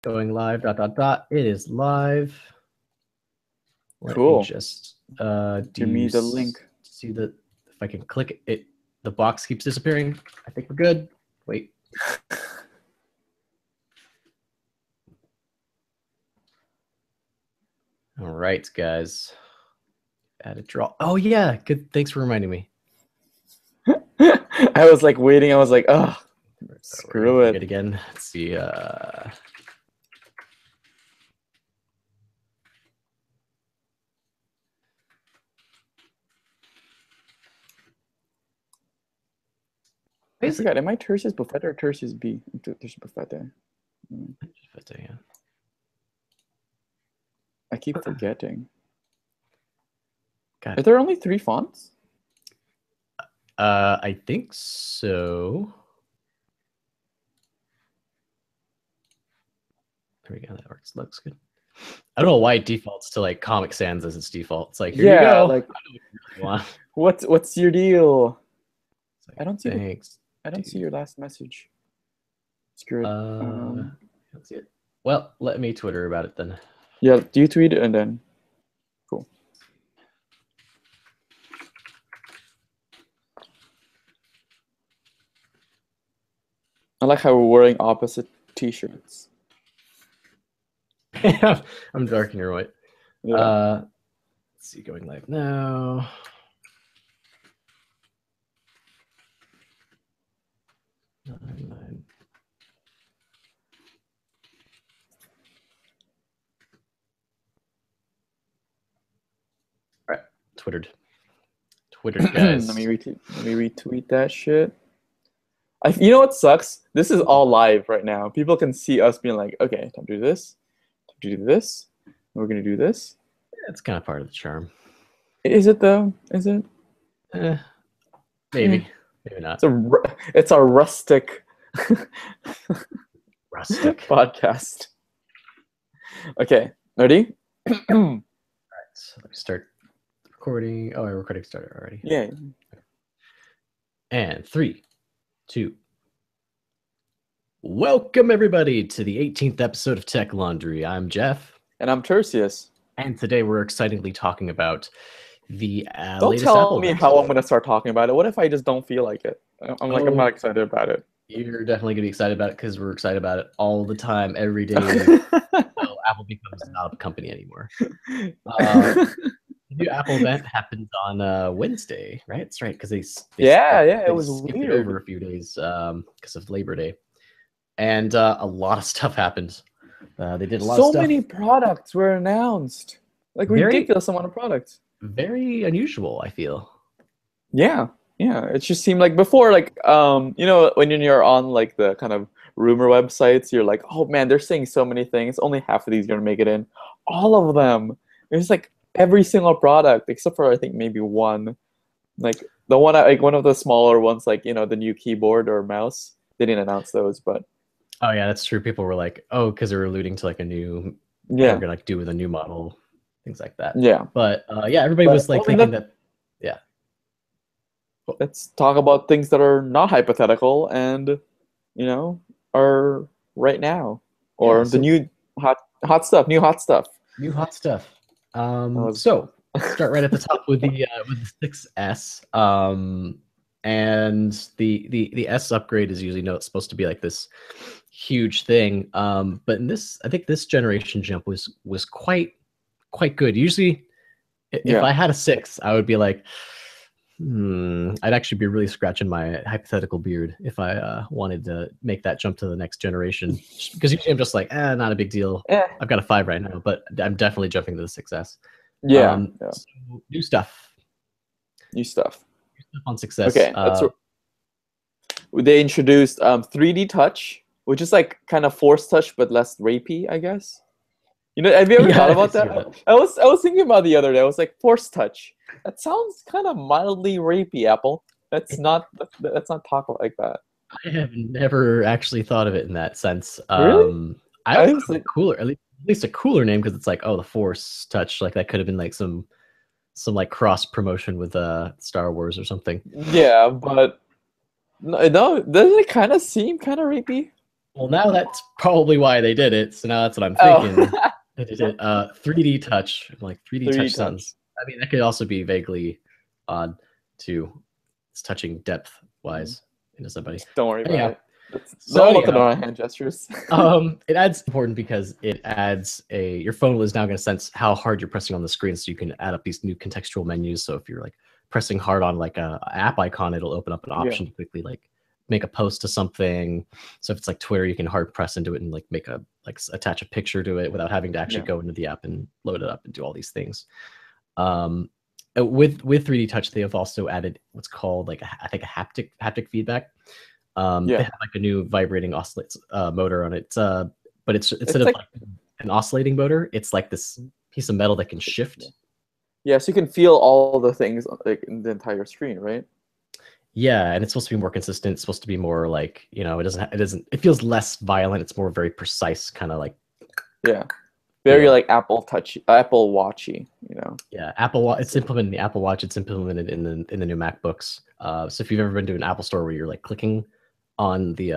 Going live. ... It is live. Let Cool. me just Give me the link. See the if I can click it. The box keeps disappearing. I think we're good. Wait. All right, guys. Add a draw. Oh yeah, good. Thanks for reminding me. I was like waiting. I was like, oh, screw it. Again. Let's see. I forgot. Am I Tertius Buffet or Tertius B? Tertius Buffet there. Yeah. I keep forgetting. God. Are there only 3 fonts? I think so. There we go. That works. Looks good. I don't know why it defaults to like Comic Sans as its default. It's like, here you go. Like, I don't know what's your deal? Like, I don't see. Thanks. I don't see your last message. Screw it. Let's see it. Well, let me Twitter about it then. Yeah, do you tweet it and then? Cool. I like how we're wearing opposite T-shirts. I'm dark and you're white. Yeah. Let's see, going live now. Nine. All right, Twittered, guys. Let me retweet that shit. You know what sucks? This is all live right now. People can see us being like, okay, time to do this. Time to do this. We're gonna do this. It's kind of part of the charm. Is it though? Is it? Maybe. Maybe not. It's a rustic podcast. Okay, ready? All right, so let me start recording. Oh, our recording started already. Yeah. And 3, 2. Welcome everybody to the 18th episode of Tech Laundry. I'm Jeff. And I'm Tertius. And today we're excitedly talking about the don't latest tell Apple me event. how I'm going to start talking about it. What if I just don't feel like it? I'm not excited about it. You're definitely going to be excited about it because we're excited about it all the time, every day. Until Apple becomes not a company anymore. The new Apple event happens on Wednesday, right? That's right, because they it was skipped weird. it over a few days because of Labor Day. And a lot of stuff happened. They did a lot of stuff. So many products were announced. Like ridiculous amount of products. Very unusual, I feel. Yeah. It just seemed like before, like when you're on like the kind of rumor websites, you're like, oh man, they're saying so many things. Only half of these are gonna make it in. All of them. It's like every single product except for I think maybe one. Like the one one of the smaller ones, like the new keyboard or mouse. They didn't announce those, but oh yeah, that's true. People were like, oh, because they're alluding to like a new they're gonna like do with a new model, things like that. Yeah. But everybody was like thinking that. Let's talk about things that are not hypothetical and are right now, or the new hot stuff. New hot stuff. So let's start right at the top with the 6S. And the S upgrade is usually it's supposed to be like this huge thing. But in this, I think this generation jump was quite good. Usually, if I had a 6, I would be like, I'd actually be really scratching my hypothetical beard if I wanted to make that jump to the next generation. Because usually I'm just like, not a big deal. I've got a 5 right now, but I'm definitely jumping to the 6S. So new stuff on 6S. Okay, they introduced 3D touch, which is like kind of Force touch but less rapey, I guess. Have you ever thought about that? I was thinking about the other day. I was like, Force touch. That sounds kind of mildly rapey, Apple. Let's not talk like that. I have never actually thought of it in that sense. Really? I was like cooler, at least a cooler name, because it's like, oh, the Force touch. Like that could have been like some like cross promotion with Star Wars or something. Yeah, but no, doesn't it kind of seem kind of rapey? Well, now that's probably why they did it. So now that's what I'm Oh, thinking. They did it. 3D touch, like 3D 3D touch touch. sounds. I mean, that could also be vaguely odd too. It's touching depth Mhm. wise into somebody. Don't worry about Anyhow, it. so Don't look at anyhow, our hand gestures. it adds important because it adds your phone is now going to sense how hard you're pressing on the screen, so you can add up these new contextual menus. So if you're like pressing hard on like a app icon, it'll open up an Yeah, option to quickly like make a post to something. So if it's like Twitter, you can hard press into it and like make a like attach a picture to it without having to actually yeah. go into the app and load it up and do all these things. Um, with 3D Touch, they have also added what's called like I think a haptic feedback. They Yeah. have like a new vibrating oscillate motor on it. But it's instead It's of like like an oscillating motor, it's like this piece of metal that can shift. yeah, so you can feel all the things like in the entire screen, right? Yeah, and it's supposed to be more consistent. It's supposed to be more like, it feels less violent. It's more very precise, kind of like Yeah. Very feel. like Apple Touch, Apple Watchy, you know. Yeah, Apple Watch. It's implemented in the Apple Watch. It's implemented in the new MacBooks. So if you've ever been to an Apple store where you're like clicking on the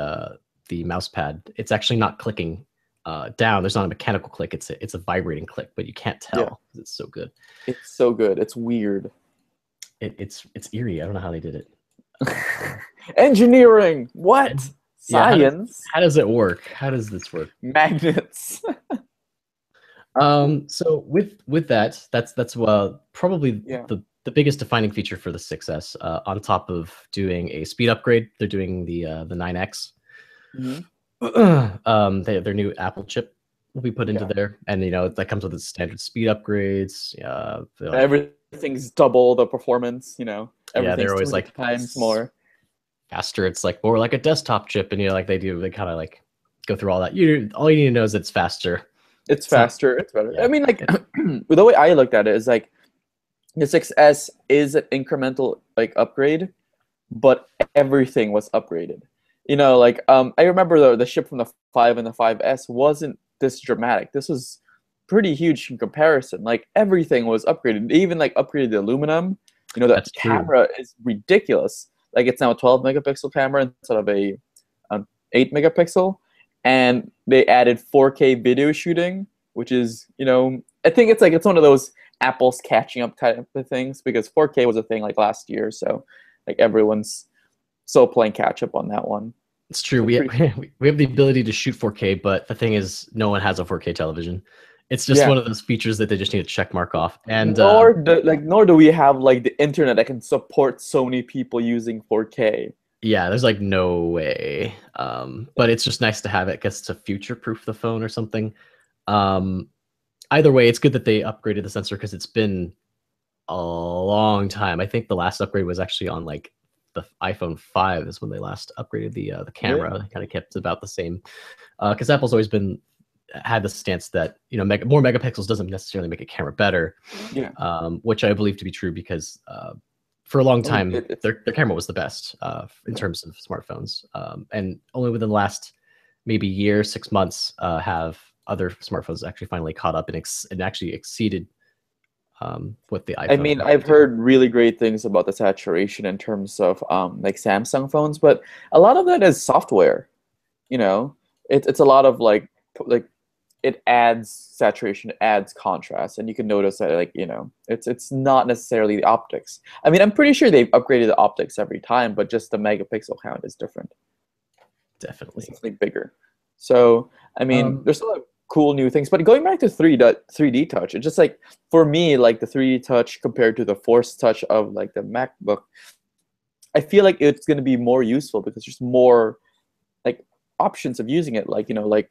mouse pad, it's actually not clicking down. There's not a mechanical click. It's a vibrating click, but you can't Yeah. tell 'cause it's so good. It's so good. It's weird. It's eerie. I don't know how they did it. Engineering. What? Yeah, Science. how does it work? How does this work? Magnets. So with that, that's probably Yeah. the biggest defining feature for the 6S. On top of doing a speed upgrade, they're doing the 9X. Mhm. Their new Apple chip will be put into Yeah. there, and that comes with its standard speed upgrades. Everything's double the performance, you know. Yeah, Everything's they're always 20 like times more. faster. It's like more like a desktop chip, and they kind of like go through all that. All you need to know is it's faster. It's It's not, faster. It's better. yeah. I mean, like the way I looked at it is like the 6S is an incremental like upgrade, but everything was upgraded. You know, like I remember the ship from the 5 and the 5S wasn't this dramatic. This was pretty huge in comparison. Like everything was upgraded. They even like upgraded the aluminum. You know, the That's true. camera is ridiculous. Like it's now a 12 megapixel camera instead of an 8 megapixel, and they added 4K video shooting, which is I think it's one of those Apple's catching up type of things because 4K was a thing like last year, so like everyone's still playing catch up on that one. It's true. So We pretty, we have the ability to shoot 4K, but the thing is, no one has a 4K television. It's just yeah. one of those features that they just need to check mark off. And Nor do we have like the internet that can support so many people using 4K. yeah, there's like no way. But it's just nice to have it because to future-proof the phone or something. Either way, it's good that they upgraded the sensor because it's been a long time. I think the last upgrade was actually on like the iPhone 5 is when they last upgraded the camera. Really? They kind of kept about the same because Apple's always had the stance that more megapixels doesn't necessarily make a camera better. Yeah. Which I believe to be true because for a long time their camera was the best in terms of smartphones, and only within the last maybe year, 6 months, have other smartphones actually finally caught up and actually exceeded what the iPhone. I mean, I've heard really great things about the saturation in terms of like Samsung phones, but a lot of that is software. You know, it's a lot of like it adds saturation, it adds contrast, and you can notice that it's not necessarily the optics. I mean, I'm pretty sure they've upgraded the optics every time, but just the megapixel count is different. Definitely. It's definitely bigger. So I mean, there's a lot of cool new things. But going back to 3D touch, it's just like for me, like the 3D touch compared to the Force touch of like the MacBook, I feel like it's going to be more useful because there's more like options of using it. Like like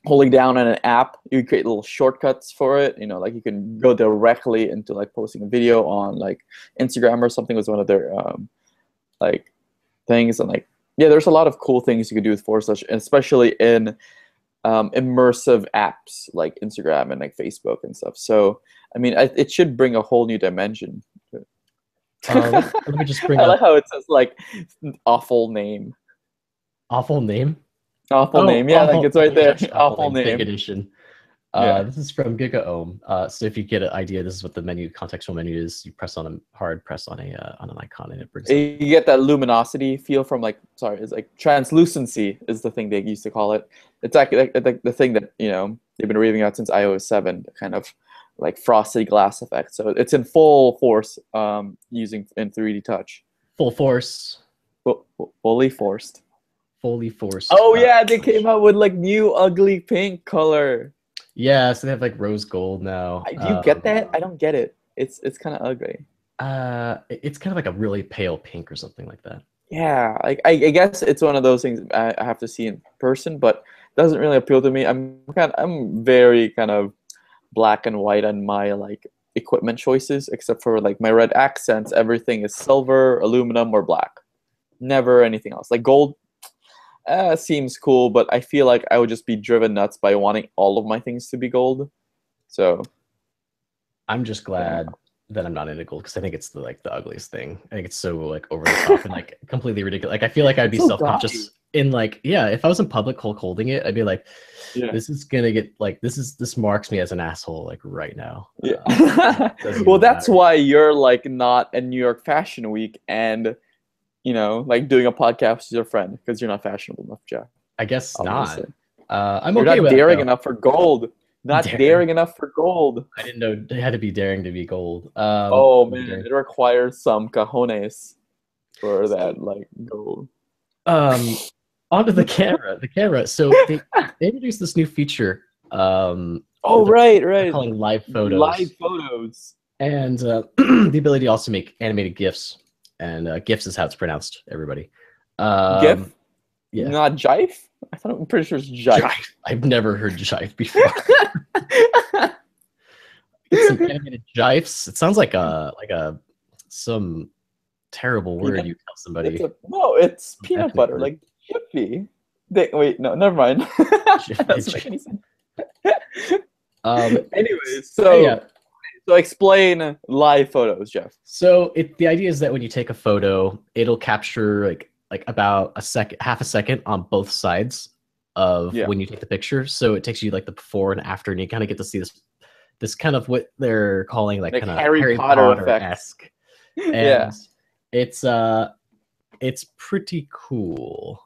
holding down on an app, you create little shortcuts for it. Like you can go directly into like posting a video on like Instagram or something was one of their like things, and like yeah, there's a lot of cool things you could do with Force touch, especially in immersive apps like Instagram and like Facebook and stuff. So I mean, it should bring a whole new dimension. Let me just bring I up like how it says like awful name. awful name. Awful name. Yeah, like it's right there. Touch Awful Big name. edition. Yeah. This is from GigaOhm. So if you get an idea, this is what the menu contextual menu is. You press on a hard press on an icon and it brings up. You get that luminosity feel from like, sorry, it's like translucency is the thing they used to call it. It's like the thing that they've been raving out since iOS 7, kind of like frosted glass effect. So it's in full force using in 3D Touch. Full force. Fully forced. Fully forced. Oh yeah, they came out with like new ugly pink color. Yeah, so they have like rose gold now. Do you get that? I don't get it. It's kind of ugly. It's kind of like a really pale pink or something like that. Yeah, I guess it's one of those things I have to see in person, but doesn't really appeal to me. I'm very kind of black and white on my like equipment choices, except for like my red accents. Everything is silver, aluminum, or black. Never anything else. Like gold seems cool, but I feel like I would just be driven nuts by wanting all of my things to be gold. So I'm just glad that I'm not into gold because I think it's the ugliest thing. I think it's so like over the top and like completely ridiculous. Like I feel like I'd be self-conscious in like, yeah, if I was in public holding it, I'd be like, this is gonna get like this marks me as an asshole like right now. Yeah. Well, that's why you're like not in New York Fashion Week and like doing a podcast with your friend because you're not fashionable enough, Jack. I guess Obviously. not. I'm you're okay not with daring it, enough for gold. Not daring enough for gold. I didn't know it had to be daring to be gold. Oh man, it requires some cojones for that like gold. Onto the camera. The camera. So they introduced this new feature. Oh right. Calling live photos. Live photos. And the ability to also make animated GIFs. And GIFs is how it's pronounced, everybody. GIF? Yeah. Not jive? I'm pretty sure it's jive. I've never heard jive before. It's some animated GIFs. It sounds like some terrible word you tell somebody. It's peanut butter, like Jiffy. Wait, no, never mind. Doesn't make any sense. Anyways, so explain live photos, Jeff. So the idea is that when you take a photo, it'll capture like about half a second on both sides of when you take the picture. So it takes you like the before and after, and you kind of get to see this kind of what they're calling like kind of Harry Potter-esque. And it's pretty cool.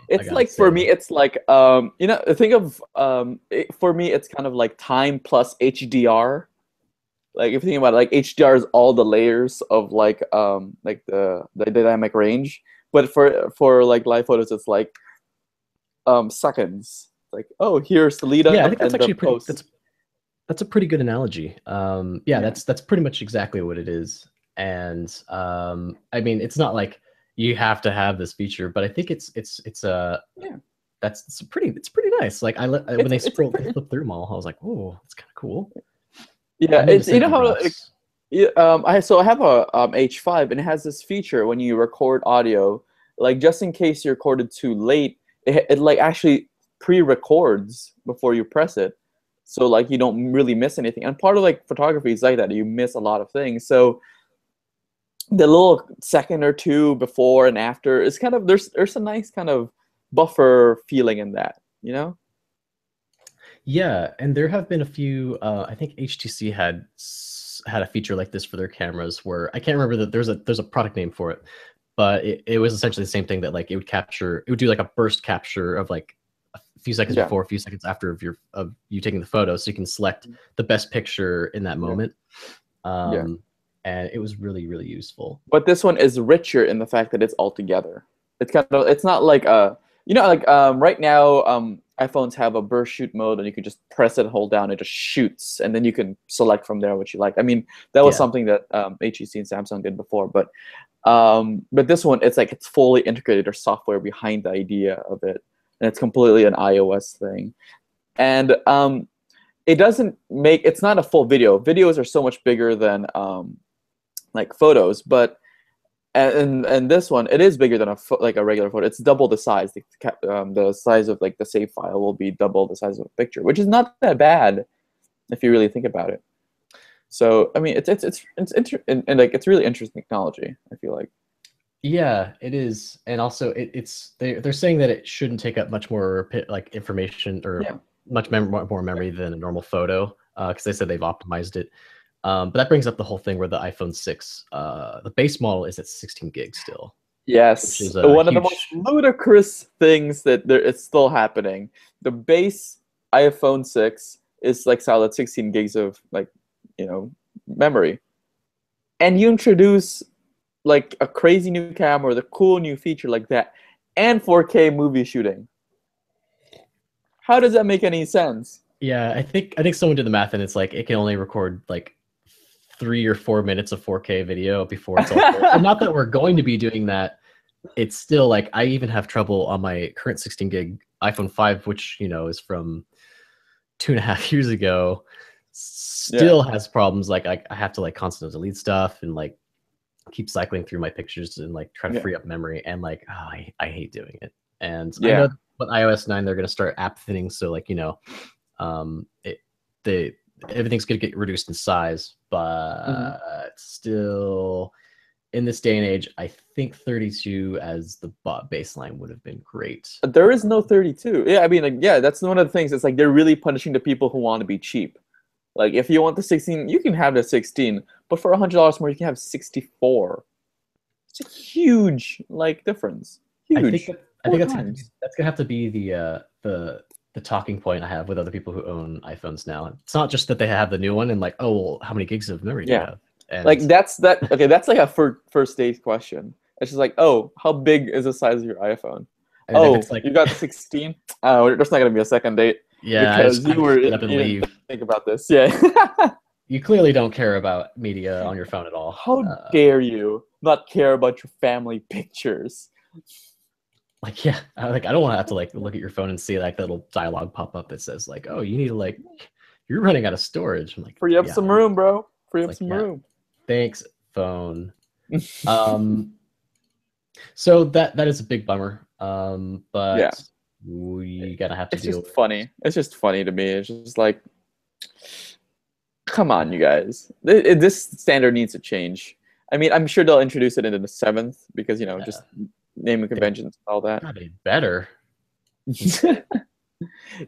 It's like for me, it's like think of for me, it's kind of like time plus HDR. Like if you think about it, like HDR is all the layers of like the dynamic range, but for like live photos, it's like seconds. Like, oh, here's the lead up. Yeah, I think that's actually that's a pretty good analogy. That's pretty much exactly what it is. And I mean, it's not like you have to have this feature, but I think it's pretty nice. Like when they flip through them all, I was like, oh, it's kind of cool. Yeah, it's how I have a H5 and it has this feature when you record audio, like just in case you recorded too late, it like actually pre-records before you press it, so like you don't really miss anything. And part of like photography is like that, you miss a lot of things. So the little second or two before and after is kind of there's a nice kind of buffer feeling in that, Yeah, and there have been a few. I think HTC had a feature like this for their cameras, where I can't remember that there's a product name for it, but it was essentially the same thing, that like it would do like a burst capture of like a few seconds before, a few seconds after of you taking the photo, so you can select the best picture in that moment. And it was really, really useful. But this one is richer in the fact that it's all together. It's not like right now iPhones have a burst shoot mode, and you can just press it and hold down, it just shoots, and then you can select from there what you like. I mean, that was something that HTC and Samsung did before, but this one, it's like it's fully integrated. There's software behind the idea of it, and it's completely an iOS thing. And it's not a full video. Videos are so much bigger than like photos, but and this one, it is bigger than a regular photo. It's double the size. The size of like the save file will be double the size of a picture, which is not that bad if you really think about it. So I mean, it's really interesting technology, I feel like. Yeah, it is, and also they're saying that it shouldn't take up much more like information or more memory than a normal photo, because they said they've optimized it. But that brings up the whole thing where the iPhone 6, the base model is at 16 gigs still, which Yes, is a one of the most huge. ludicrous things that it's still happening. The base iPhone 6 is like solid 16 gigs of like, memory. And you introduce like a crazy new camera, the cool new feature like that, and 4K movie shooting. How does that make any sense? Yeah, I think someone did the math, and it's like it can only record like 3 or 4 minutes of 4K video before it's all full. And not that we're going to be doing that. It's still like I even have trouble on my current 16 gig iPhone 5, which is from 2.5 years ago. Yeah, Still has problems. Like I have to like constantly delete stuff and like keep cycling through my pictures and like try to yeah, free up memory. And like I hate doing it. And I know yeah. with iOS 9 they're going to start app thinning, so like it the everything's going to get reduced in size, hmm but still in this day and age, I think 32 as the baseline would have been great. There is no 32. Yeah, I mean, like, yeah, that's one of the things. It's like they're really punishing the people who want to be cheap. Like, if you want the 16, you can have the 16, but for $100 more, you can have 64. It's a huge like difference. I think Huge. that I Four think times. that's gonna have to be the talking point I have with other people who own iPhones now. It's not just that they have the new one and like, oh, well, how many gigs of memory do you Yeah. have? And Like that's that. Okay, that's like a first date question. It's just like, oh, how big is the size of your iPhone? and if Oh, it's like, you got 16. Oh, there's not gonna be a second date yeah, I because just you kind of were get up and you didn't leave. think about this. Yeah. You clearly don't care about media on your phone at all. How dare you not care about your family pictures? Like, yeah, I don't want to have to like look at your phone and see like that little dialogue pop up that says like, oh, you need to like, you're running out of storage. I'm like, Free up yeah, some room, bro. Free it's up like, some yeah, room. thanks, phone. Um, so that is a big bummer. Yeah, But we gotta have to it's deal just with. funny. It's just funny to me. It's just like, come on, you guys. This standard needs to change. I mean, I'm sure they'll introduce it into the seventh because Yeah, just naming they conventions and all that. gotta be better.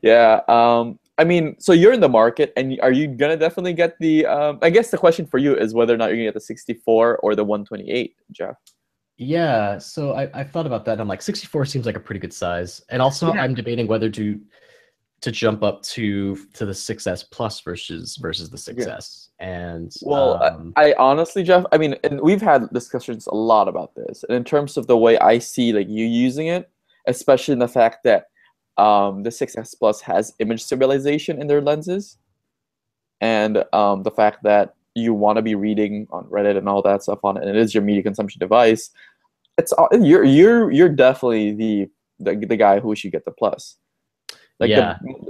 Yeah. I mean, so you're in the market, and are you gonna definitely get the? I guess the question for you is whether or not you're gonna get the 64 or the 128, Jeff. Yeah, so I've thought about that. I'm like 64 seems like a pretty good size, and also Yeah. I'm debating whether to jump up to the 6S Plus versus the Yeah. 6S. And Well, I honestly, Jeff, I mean, and we've had discussions a lot about this. And in terms of the way I see like you using it, especially in the fact that the 6S Plus has image stabilization in their lenses, and the fact that you want to be reading on Reddit and all that stuff on it, and it is your media consumption device, you're definitely the guy who should get the Plus. Like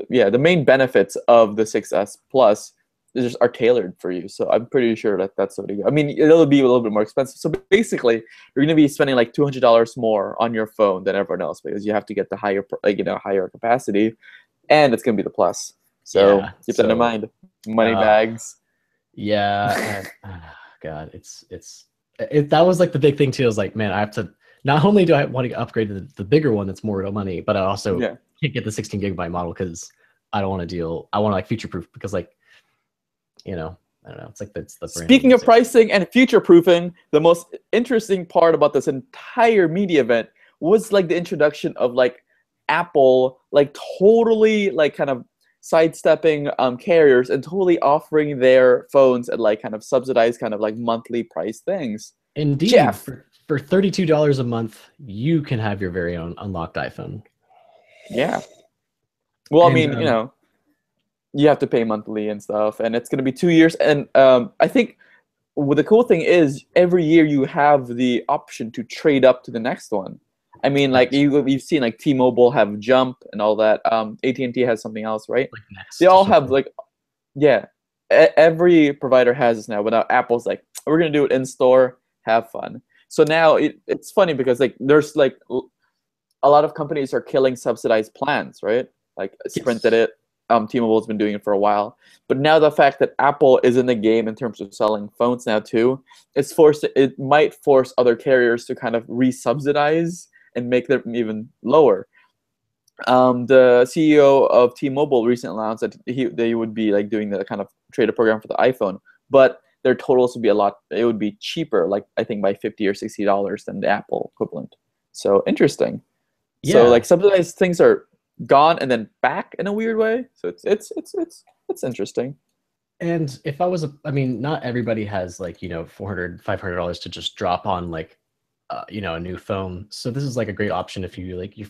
yeah, the main benefits of the 6S Plus just are tailored for you. So I'm pretty sure that that's what you. I mean, it'll be a little bit more expensive. So basically, you're going to be spending like $200 more on your phone than everyone else because you have to get the higher capacity, and it's going to be the Plus. So yeah. keep that in So mind. Money uh, bags. yeah, and God, that was like the big thing too. I was like, man, I have to. Not only do I want to upgrade to the bigger one that's more money, but I also Yeah. can't get the 16 gigabyte model because I don't want to deal. I want to like future proof because like I don't know. It's like that's the branding. Speaking of pricing and future proofing, the most interesting part about this entire media event was like the introduction of like Apple like totally like kind of sidestepping carriers and totally offering their phones at like kind of subsidized kind of like monthly price things. Indeed, Jeff, for $32 a month, you can have your very own unlocked iPhone. yeah. Well, I And mean, you have to pay monthly and stuff, and it's going to be 2 years. And I think the cool thing is every year you have the option to trade up to the next one. I mean, like that's you've seen like T-Mobile have Jump and all that. AT&T has something else, right? like They next or all have something. like, yeah. Every provider has this now. But now Apple's like, we're gonna do it in store. Have fun. So now it's funny because like there's like a lot of companies are killing subsidized plans, right? Like Sprint did Yes. it. T-Mobile's been doing it for a while, but now the fact that Apple is in the game in terms of selling phones now too, it might force other carriers to kind of re-subsidize and make them even lower. The CEO of T-Mobile recently announced that they would be like doing the kind of trader program for the iPhone, but their totals would be it would be cheaper, like I think by $50 or $60 than the Apple equivalent. So interesting. So Yeah. like subsidized things are gone and then back in a weird way. So it's interesting. And if I was I mean, not everybody has like, $400, $500 to just drop on like, a new phone. So this is like a great option if you're like, you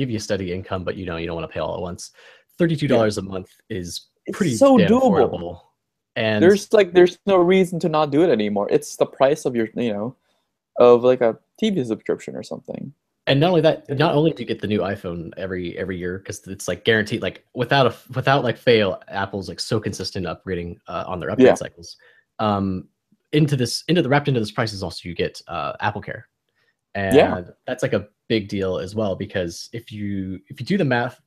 have a steady income, but you don't want to pay all at once. Yeah, $32 a month is it's pretty so damn doable. affordable. And There's no reason to not do it anymore. It's the price of your of like a TV subscription or something. not only that, not only do you get the new iPhone every year because it's like guaranteed, like without like fail, Apple's like so consistent upgrading on their Yeah, upgrade cycles. Wrapped into this price is also you get Apple Care. yeah, And that's like a big deal as well, because if you do the math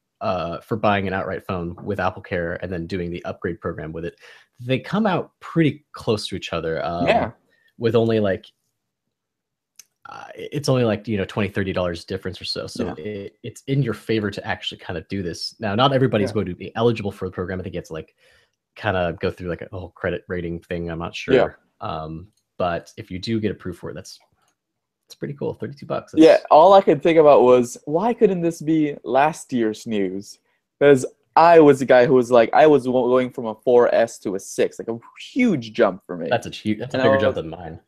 for buying an outright phone with Apple Care and then doing the upgrade program with it, they come out pretty close to each other. yeah, With only like it's only like $20-$30 difference or so. So yeah, it's in your favor to actually kind of do this. Now, not everybody's yeah, going to be eligible for the program. I think it's like kind of go through like a whole credit rating thing. I'm not yeah. sure. But if you do get approved for it, that's pretty cool. $32. Yeah, That's all I could think about was why couldn't this be last year's news? Because I was the guy who was like, I was going from a 4S to a 6, like a huge jump for me. that's a And I bigger jump was, than mine.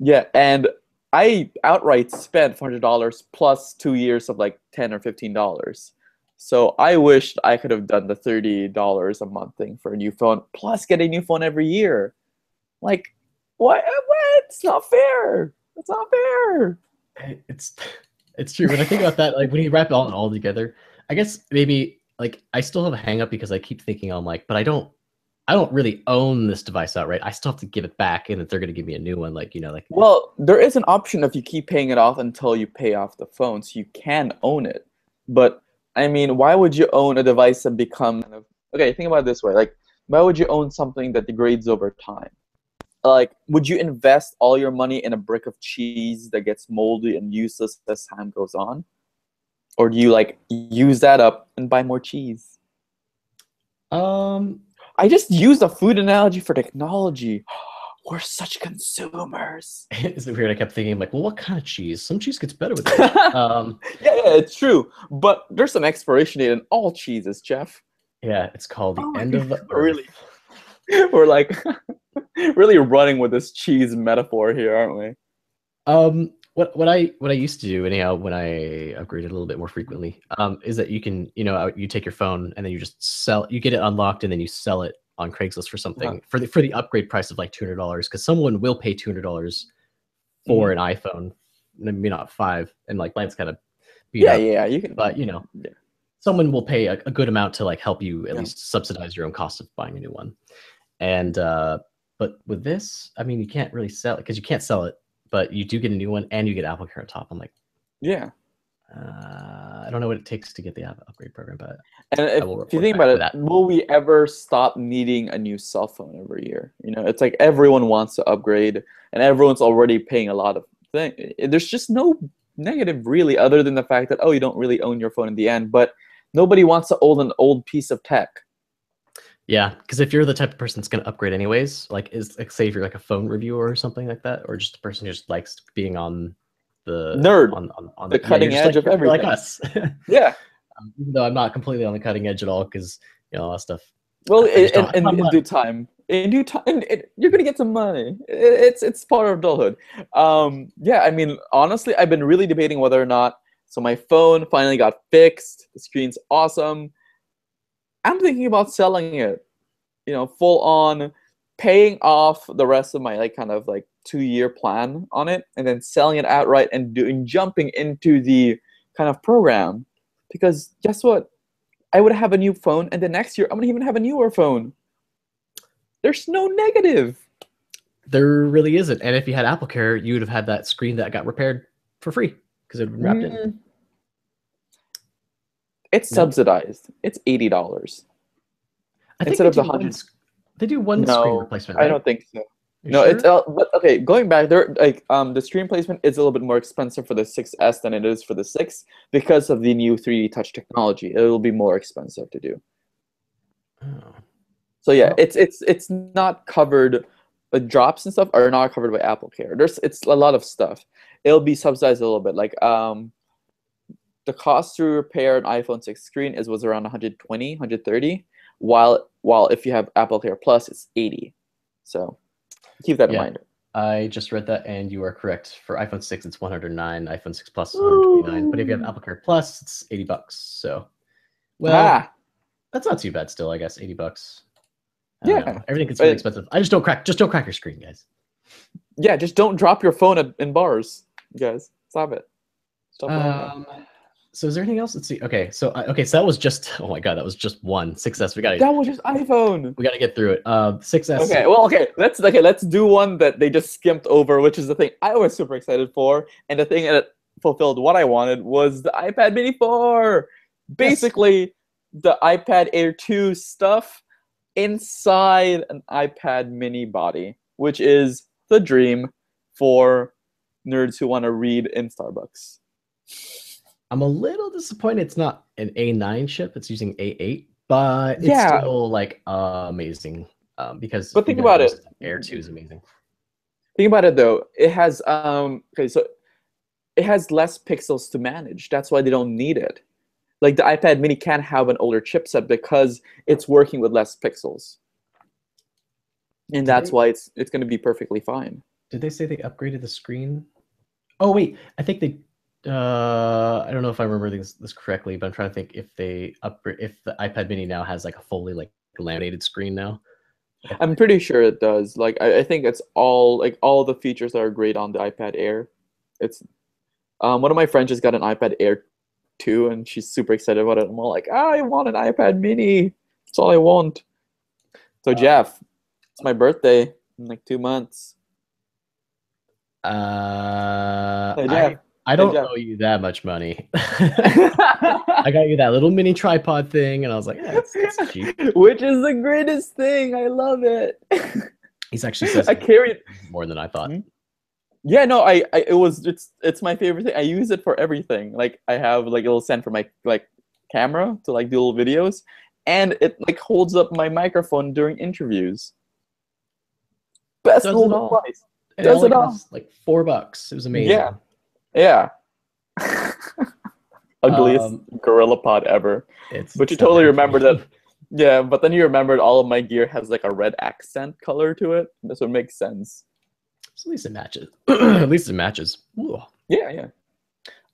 yeah, and I outright spent $400 plus 2 years of like $10 or $15. So I wished I could have done the $30 a month thing for a new phone, plus get a new phone every year. Like, what? What? It's not fair. It's not fair. It's it's true. When I think about that, like when you wrap it all together, I guess maybe like I still have a hang up because I keep thinking I'm like, but I don't really own this device outright. I still have to give it back, and if they're gonna give me a new one, like like Well, there is an option if you keep paying it off until you pay off the phone, so you can own it. But I mean, why would you own a device that becomes okay? Think about it this way: like, why would you own something that degrades over time? Like, would you invest all your money in a brick of cheese that gets moldy and useless as time goes on, or do you like use that up and buy more cheese? um I just used a food analogy for technology. We're such consumers. it's weird. I kept thinking like, well, what kind of cheese? Some cheese gets better with age. Yeah, yeah, it's true. But there's an expiration date on all cheeses, Jeff. Yeah, it's called the Oh my end god, of the really? earth. We're like really running with this cheese metaphor here, aren't we? What I used to do anyhow when I upgraded a little bit more frequently, is that you can you take your phone and then you get it unlocked and then you sell it on Craigslist for Uh-huh. something for the upgrade price of like $200, because someone will pay $200 for Mhm. an iPhone, maybe not five, and like mine's kind of beat Yeah, up, yeah, you can. but Yeah, someone will pay a good amount to like help you at yeah, least subsidize your own cost of buying a new one. And but with this, I mean, you can't really sell it because you can't sell it, but you do get a new one and you get Apple Care on top. I'm like, yeah. I don't know what it takes to get the upgrade program, but And I will if you report think back about for it, that. will we ever stop needing a new cell phone every year? It's like everyone wants to upgrade, and everyone's already paying a lot of thing. There's just no negative really, other than the fact that you don't really own your phone in the end. But nobody wants to own an old piece of tech. Yeah, because if you're the type of person that's going to upgrade anyways, like say if you're like a phone reviewer or something like that, or just a person who just likes being on the Nerd, on the yeah, cutting edge of you're like everything. us. Yeah. Even though I'm not completely on the cutting edge at all, because a lot of stuff Well, I just don't have in money. due time, you're gonna get some money. It's part of adulthood. Yeah, I mean, honestly, I've been really debating whether or not. So my phone finally got fixed. The screen's awesome. I'm thinking about selling it. Full on, paying off the rest of my like kind of like 2 year plan on it, and then selling it outright and jumping into the kind of program. Because guess what? I would have a new phone, and the next year I'm gonna even have a newer phone. There's no negative. There really isn't. And if you had Apple Care, you would have had that screen that got repaired for free because it would have been wrapped in. Mm, it's No, subsidized. It's $80 I think instead they of the do hundred. they do one screen No, replacement, I right? don't think so. You No, it's sure? but okay. Going back there, like the screen placement is a little bit more expensive for the 6S than it is for the 6 because of the new 3D Touch technology. It will be more expensive to do. Oh. So yeah, Well, it's not covered. Drops and stuff are not covered by Apple Care. It's a lot of stuff. It'll be subsidized a little bit. Like the cost to repair an iPhone 6 screen was around 120, 130, while if you have Apple Care Plus, it's 80. So keep that in yeah, mind. I just read that, and you are correct. For iPhone 6, it's 109. iPhone 6 Plus is 129. But if you have Ooh. Apple Care Plus, it's $80. So, well, Ah, that's not too bad still, I guess. $80. I don't know. yeah. Everything gets really But expensive. Just don't crack your screen, guys. yeah, just don't drop your phone in bars, you guys. Stop it. Stop doing that. Um, so is there anything else? Let's see. Okay, so that was just oh my god, that was just one 6S. That was just iPhone. We gotta get through it. 6S. Okay, well, let's do one that they just skimped over, which is the thing I was super excited for, and the thing that fulfilled what I wanted was the iPad Mini 4. Yes. Basically, the iPad Air 2 stuff inside an iPad Mini body, which is the dream for nerds who want to read in Starbucks. I'm a little disappointed it's not an A9 chip. It's using A8, but it's Yeah, still like amazing. Because but you think guys about it. noticed Air 2 is amazing. Think about it though. It has okay, so it has less pixels to manage. That's why they don't need it. Like the iPad Mini can have an older chipset because it's working with less pixels, and Did that's they why it's going to be perfectly fine. did they say they upgraded the screen? Oh wait, I think they. I don't know if I remember this correctly, but I'm trying to think if they upgrade if the iPad Mini now has like a fully like laminated screen now. I'm pretty sure it does. Like I think it's all like all the features that are great on the iPad Air. It's one of my friends just got an iPad Air 2, and she's super excited about it. I'm all like, I want an iPad Mini. That's all I want. So Uh, Jeff, it's my birthday in like 2 months. Hey I Jeff. I Hey don't Jeff. owe you that much money. I got you that little mini tripod thing, and I was like, yeah, it's cheap. Which is the greatest thing. I love it. He's actually says I carry it. more than I thought. Hmm? Yeah, no, it's my favorite thing. I use it for everything. Like I have like it'll send for my like camera to like do little videos, and it like holds up my microphone during interviews. Best Does it little all. device. And it Does only it all. costs like $4. It was Yeah, amazing. yeah. Ugliest Um, gorilla pod ever. But you it's not totally very remember that. pretty. Yeah, but then you remembered all of my gear has like a red accent color to it. So it makes sense. So at least it matches. At least it matches. Ooh. Yeah, yeah.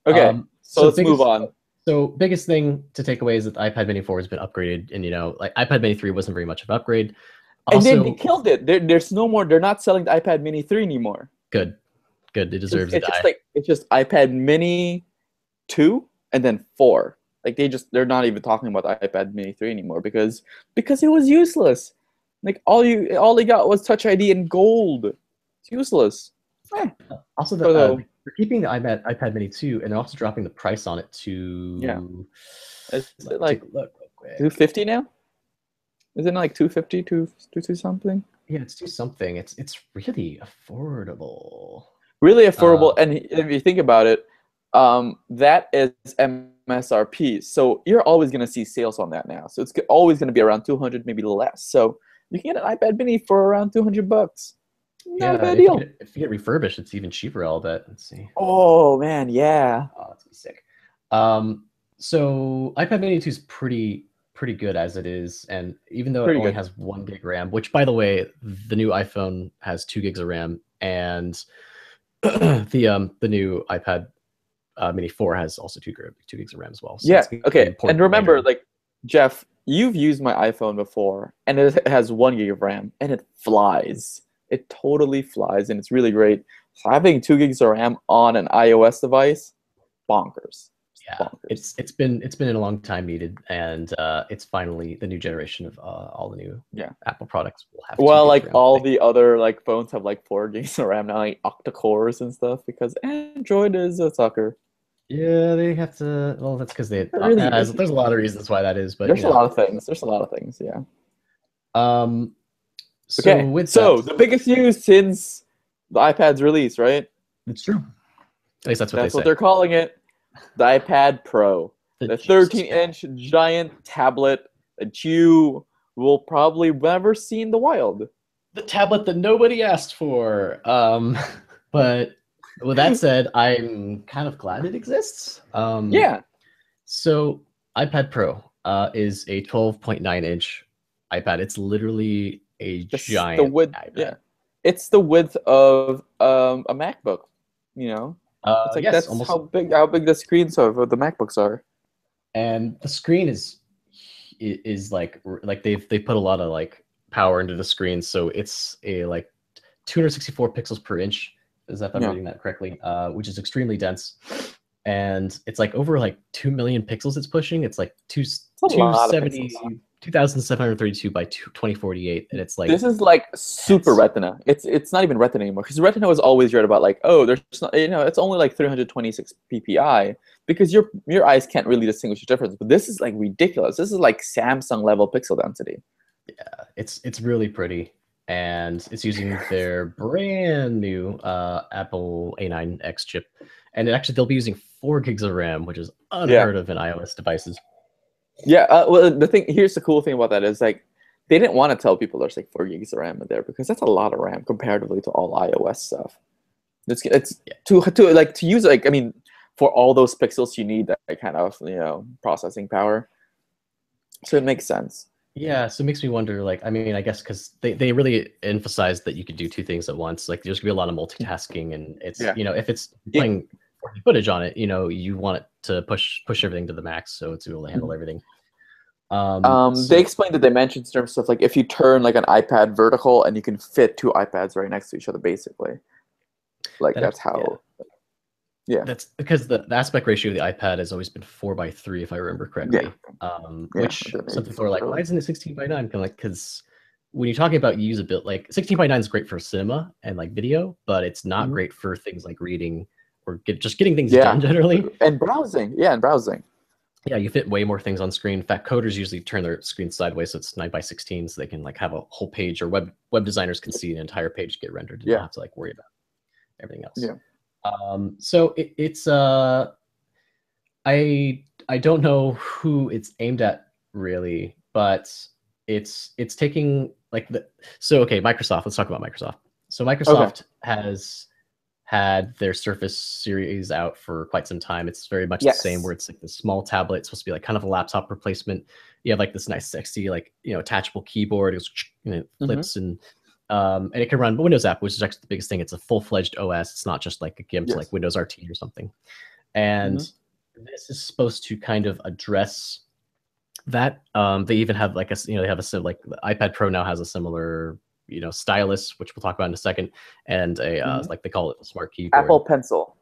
Okay, so So let's move biggest on. so biggest thing to take away is that the iPad Mini 4 has been upgraded, and like iPad Mini 3 wasn't very much of an upgrade. And they Also, killed it. There's no more. They're not selling the iPad Mini 3 anymore. good, good. It deserves to It's just die. like it's just iPad Mini 2 and then 4. Like they're not even talking about the iPad Mini 3 anymore because it was useless. Like all they got was Touch ID and gold. It's useless. Eh. Also, So they're keeping the iPad Mini 2, and they're also dropping the price on it to. yeah, it's Let me like take a look real quick. 250 now. Isn't it like 250 to something? Yeah, it's do something. It's really affordable. Really affordable. Uh, And if you think about it, that is MSRP. So you're always going to see sales on that now. So it's always going to be around 200, maybe less. So you can get an iPad Mini for around $200. Not a yeah, bad deal. if you get refurbished, it's even cheaper. I'll bet. Let's see. Oh man, yeah. Oh, that's gonna be sick. So iPad Mini 2 is pretty good as it is, and even though it Pretty only good. has 1 gig RAM, which by the way, the new iPhone has 2 gigs of RAM, and the new iPad Mini 4 has also 2 gigs of RAM as well. So Yeah. it's gonna be Okay. And important remember, later. like Jeff, you've used my iPhone before, and it has 1 gig of RAM, and it flies. It totally flies, and it's really great. So having 2 gigs of RAM on an iOS device, bonkers. Yeah, Bonkers. it's been a long time needed, and it's finally the new generation of all the new Yeah. Apple products will have 2 Well, gigs of like RAM. all the other like phones have like 4 gigs of RAM now, like octa-cores and stuff, because Android is a sucker. Yeah, they have to. Well, that's because they. Really, There's a lot of reasons why that is, but there's a lot of things. There's a lot of things. Yeah. Um, So Okay, with so that, the biggest news since the iPad's release, right? it's true. At least that's what they That's what say. they're calling it. The iPad Pro. The juices. 13-inch giant tablet that you will probably never see in the wild. The tablet that nobody asked for. But with that said, I'm kind of glad it exists. Yeah, So iPad Pro is a 12.9-inch iPad. It's literally a the giant width. iPad. Yeah, it's the width of a MacBook. You know, it's like Yes, that's almost. how big the screens of the MacBooks are. And the screen is like they put a lot of like power into the screen, so it's a like 264 pixels per inch, is if I'm Yeah, reading that correctly, which is extremely dense. And it's like over like 2 million pixels it's pushing. It's like it's a lot of pixels. 2732 by 2048, and it's like This is like super dense. Retina. It's not even Retina anymore because Retina was always read about like, oh, there's not, it's only like 326 ppi because your eyes can't really distinguish the difference. But this is like ridiculous. This is like Samsung level pixel density. It's really pretty, and it's using their brand new Apple A9X chip, and they'll be using 4 gigs of RAM, which is Yeah, unheard of in iOS devices. yeah. Well, here's the cool thing about that is like they didn't want to tell people there's like 4 gigs of RAM in there because that's a lot of RAM comparatively to all iOS stuff. It's Yeah. to use like I mean for all those pixels you need that kind of processing power. So it makes sense. Yeah, so it makes me wonder, like, I mean, I guess because they really emphasized that you could do 2 things at once. Like, there's gonna be a lot of multitasking, and it's, Yeah. if it's Yeah. playing footage on it, you want it to push everything to the max, so it's able to handle everything. They So explained the dimensions in terms of like if you turn like an iPad vertical and you can fit 2 iPads right next to each other, basically. Like that, that's yeah, how. Yeah. that's because the aspect ratio of the iPad has always been 4:3, if I remember Yeah. correctly. Yeah. Which some people are like, why isn't it 16:9? Kind of like, because when you're talking about usability, like 16:9 is great for cinema and like video, but it's not Mhm. great for things like reading or just getting things done Yeah. generally. And browsing. Yeah, and browsing. Yeah, you fit way more things on screen. In fact, coders usually turn their screen sideways, so it's 9:16, so they can like have a whole page, or web designers can see an entire page get rendered and not Yeah. have to like worry about everything else. Yeah. So it's I don't know who it's aimed at really, but it's taking like okay, Microsoft. Let's talk about Microsoft. So Okay. Microsoft has had their Surface series out for quite some time. It's very much the same, Yes. where it's like the small tablet. It's supposed to be like kind of a laptop replacement. You have like this nice, sexy, like attachable keyboard. It Mhm. flips and it can run Windows app, which is actually the biggest thing. It's a full-fledged OS. It's not just like a GIMP like Yes. Windows RT or something. And Mhm. this is supposed to kind of address that. They even have like they have like the iPad Pro now has a similar stylus, which we'll talk about in a second, and a Mhm. like they call it a smart keyboard. Apple Pencil.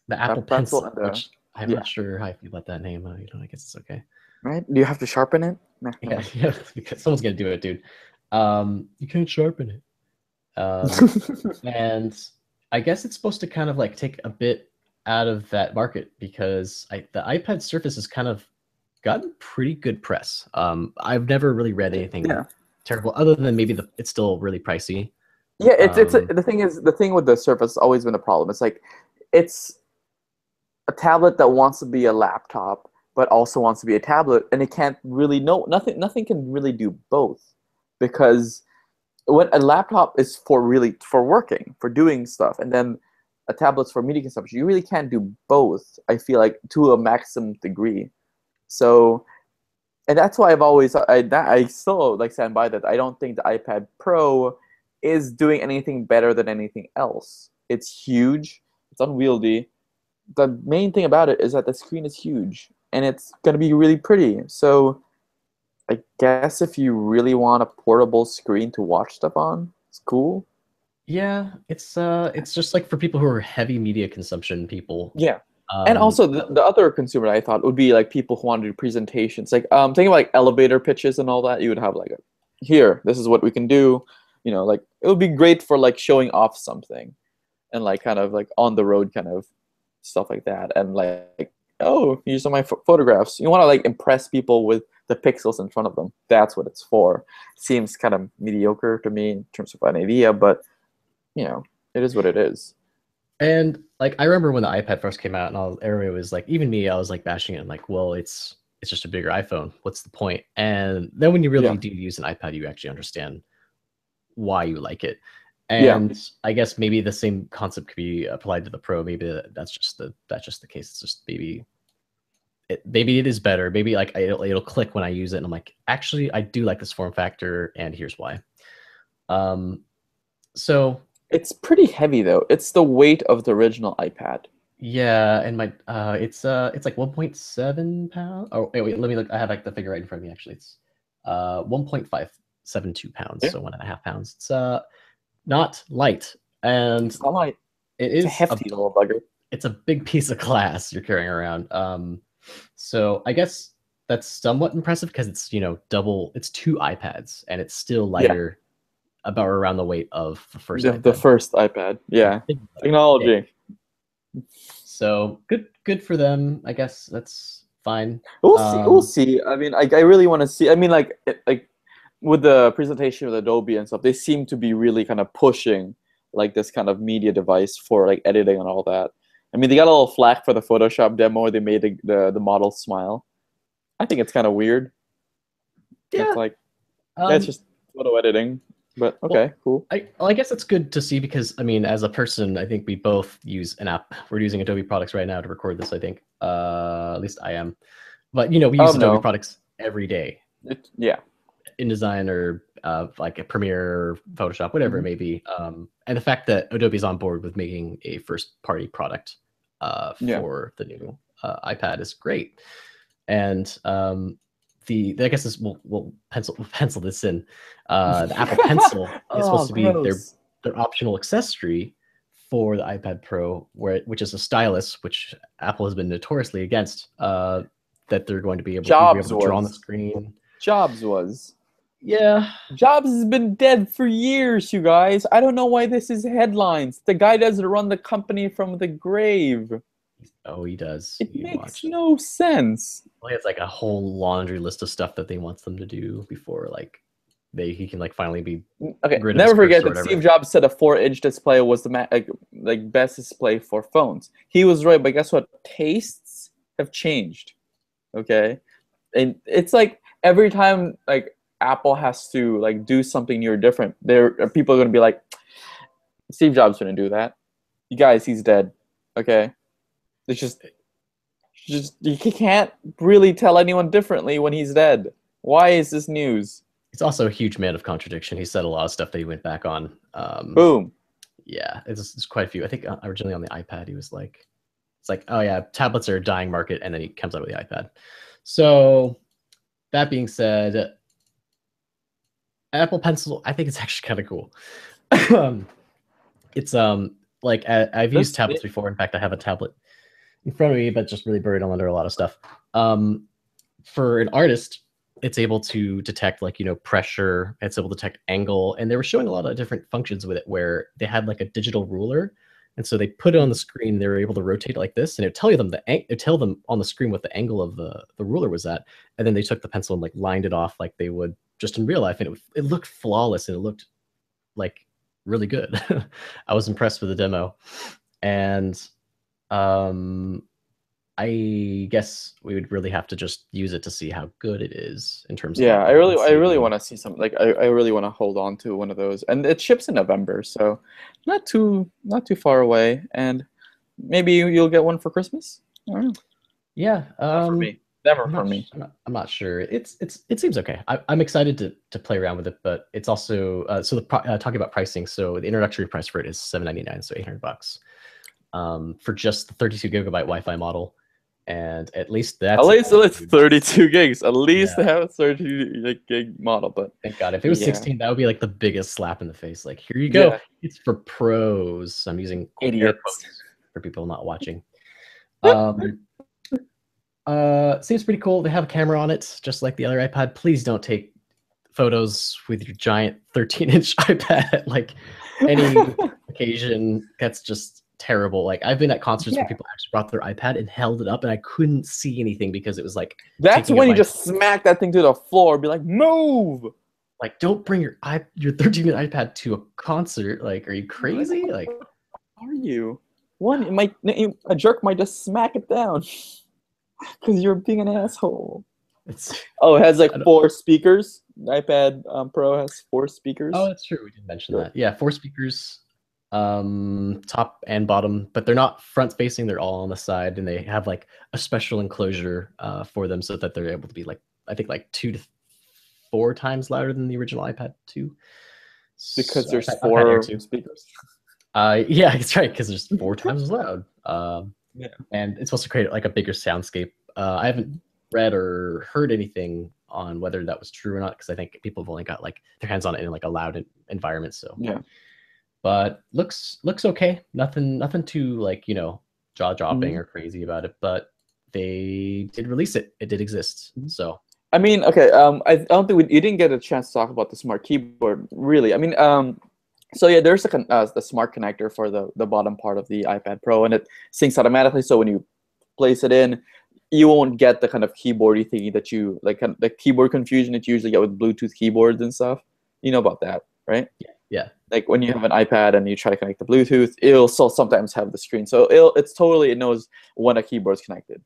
The Apple Apple Pencil Pencil, and the which I'm yeah. not sure how I feel about that name. I guess it's okay. Right? Do you have to sharpen it? Nah, Yeah, never yeah, because someone's gonna do it, dude. You can't sharpen it. mind. And I guess it's supposed to kind of like take a bit out of that market, because the iPad Surface has kind of gotten pretty good press. I've never really read anything Yeah. terrible, other than maybe it's still really pricey. Yeah, Um, the thing with the Surface has always been a problem. It's like it's a tablet that wants to be a laptop but also wants to be a tablet, and it can't really no nothing can really do both, because when a laptop is for working, for doing stuff, and then a tablet's for media consumption, you really can't do both, I feel like, to a maximum degree. So, and that's why I still like stand by that. I don't think the iPad Pro is doing anything better than anything else. It's huge, it's unwieldy. The main thing about it is that the screen is huge and it's gonna be really pretty. So I guess if you really want a portable screen to watch stuff on, it's cool. yeah, it's just like for people who are heavy media consumption people. Yeah. And Um, also the other consumer I thought would be like people who want to do presentations. Like thinking like elevator pitches and all that, you would have like here, this is what we can do. Like it would be great for like showing off something and like kind of like on the road kind of stuff like that. And like, oh, here's some of my photographs. You want to like impress people with the pixels in front of them. That's what it's for. Seems kind of mediocre to me in terms of an idea, but you know, it is what it is. And like I remember when the iPad first came out, and everybody was like, even me, I was like bashing it. I'm like, well, it's just a bigger iPhone. What's the point? And then when you really do use an iPad, you actually understand why you like it. And I guess maybe the same concept could be applied to the Pro. Maybe that's just the case. It's just maybe it is better. Maybe like it'll click when I use it, and I'm like, actually, I do like this form factor, and here's why. So it's pretty heavy though. It's the weight of the original iPad. Yeah, and my it's like 1.7 pounds. Oh wait, let me look. I have like the figure right in front of me. Actually, it's 1.572 pounds, so 1.5 pounds. It's not light, and it's not light. It's a hefty little bugger. It's a big piece of glass you're carrying around. So I guess that's somewhat impressive because it's double. It's 2 iPads, and it's still lighter, about around the weight of the first. The first iPad, technology. So good for them. I guess that's fine. We'll see. We'll see. I mean, I really want to see. I mean, like with the presentation with Adobe and stuff, they seem to be really kind of pushing like this kind of media device for like editing and all that. I mean, they got a little flack for the Photoshop demo where they made the model smile. I think it's kind of weird. Yeah. It's like that's just photo editing. But okay, cool. I guess it's good to see because, I mean, as a person, I think we both use an app. We're using Adobe products right now to record this, I think. At least I am. But, we use Adobe products every day. InDesign or like a Premiere or Photoshop, whatever it may be. And the fact that Adobe's on board with making a first-party product for the new iPad is great. And I guess this we'll pencil this in. The Apple Pencil is supposed to be their optional accessory for the iPad Pro, which is a stylus, which Apple has been notoriously against. That they're going to be able to draw on the screen. Jobs was. Yeah. Jobs has been dead for years, you guys. I don't know why this is headlines. The guy doesn't run the company from the grave. Oh, he does. It makes no sense. Well, he has like a whole laundry list of stuff that they wants them to do before like he can like finally be okay. Never forget that Steve Jobs said a 4-inch display was the like best display for phones. He was right, but guess what? Tastes have changed. Okay, and it's like every time like Apple has to like do something new or different, there are people going to be like, Steve Jobs didn't do that. You guys, he's dead. Okay. It's just you can't really tell anyone differently when he's dead. Why is this news? He's also a huge man of contradiction. He said a lot of stuff that he went back on. Boom. Yeah, it's quite a few. I think originally on the iPad, he was like, it's like, oh yeah, tablets are a dying market, and then he comes out with the iPad. So that being said, Apple Pencil, I think it's actually kind of cool. It's like I've used tablets before. In fact, I have a tablet in front of me, but just really buried under a lot of stuff. For an artist, it's able to detect like, pressure. It's able to detect angle. And they were showing a lot of different functions with it where they had like a digital ruler. And so they put it on the screen. They were able to rotate it like this, and it would tell them on the screen what the angle of the ruler was at. And then they took the pencil and like lined it off like they would just in real life. And it looked flawless, and it looked like really good. I was impressed with the demo. And I guess we would really have to just use it to see how good it is in terms of. I really want to see something. Like I really want to hold on to one of those, and it ships in November, so not too far away. And maybe you'll get one for Christmas. I don't know. Yeah, not for me. Never for me. I'm not sure. It seems okay. I'm excited to play around with it, but it's also talking about pricing. So the introductory price for it is $799, so $800 for just the 32 gigabyte Wi-Fi model. And at least it's 32 gigs. At least they have a 32 gig model. But thank God, if it was 16, that would be like the biggest slap in the face. Like, here you go. Yeah. It's for pros. I'm using air quotes for people not watching. Seems pretty cool. They have a camera on it, just like the other iPad. Please don't take photos with your giant 13-inch iPad at like any occasion. That's just terrible. Like I've been at concerts where Yeah. people actually brought their iPad and held it up, and I couldn't see anything because it was like That's taking up when you my just smack that thing to the floor, be like, move. like. Don't bring your 13-inch iPad to a concert. Like, are you crazy? Like, Are you? One, a jerk might just smack it down because you're being an asshole. it's Oh, it has like I don't, 4 speakers. The iPad Pro has 4 speakers. oh, that's true. We didn't mention that. Yeah, 4 speakers, top and bottom, but they're not front facing. They're all on the side, and they have like a special enclosure for them so that they're able to be like I think like 2 to 4 times louder than the original iPad 2. Because there's iPad Air 4 2. speakers. Yeah, it's right because there's 4 times as loud. Yeah. And it's supposed to create like a bigger soundscape. I haven't read or heard anything on whether that was true or not because I think people have only got like their hands on it in like a loud environment. So Yeah. but looks okay. Nothing too like jaw dropping or crazy about it. But they did release it. It did exist. So I mean, okay. I don't think you didn't get a chance to talk about the smart keyboard, really. I mean, so yeah, there's the smart connector for the bottom part of the iPad Pro, and it syncs automatically. So when you place it in, you won't get the kind of keyboardy thingy that you like, the keyboard confusion that you usually get with Bluetooth keyboards and stuff. You know about that, right? yeah. Like when you have an iPad and you try to connect the Bluetooth, it'll still sometimes have the screen. So it knows when a keyboard's connected.